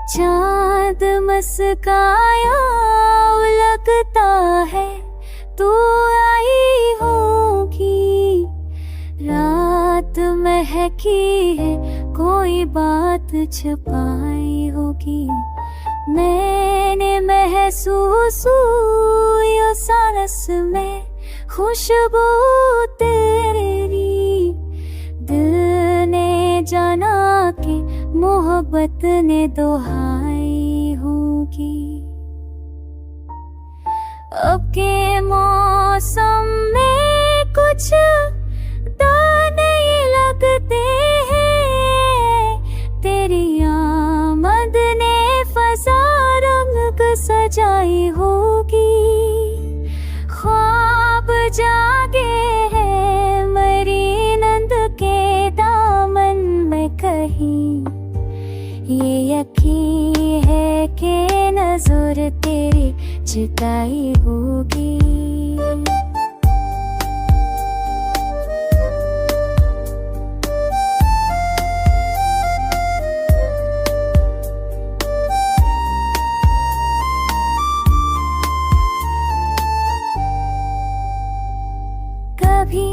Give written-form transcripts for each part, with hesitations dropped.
चांद मस्काया लगता है तू आई होगी, रात महकी है कोई बात छुपाई होगी। मैंने महसूस हुई सांस में खुशबू तेरी, दिल ने जाना कि मोहब्बत ने दुहाई होगी। अब के मौसम में कुछ दाने लगते हैं, तेरी आमद ने फजा रंग सजाई होगी। ख्वाब जागे हैं मरी नंद के दामन में कहीं, ये यकीन है कि नजर तेरी जुदाई होगी। कभी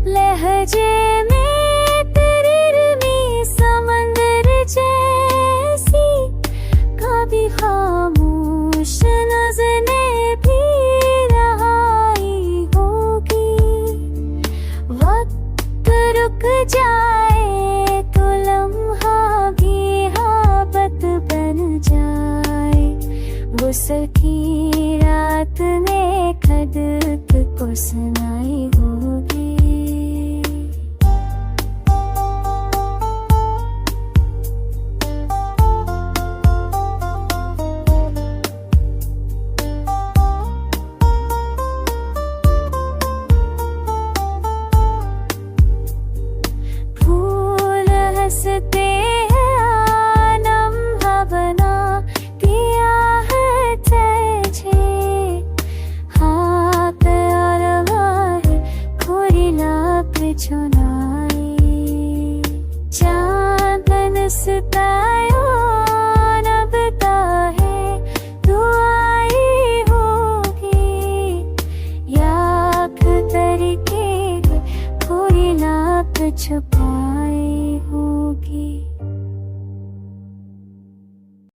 लहजे में तेरी समंदर जैसी, कभी खामोश नज़रें भी रहाई होगी। वक्त रुक जाए तो लम्हा भी हाबत बन जाए, गुस्से की रात ने खद को सुनाई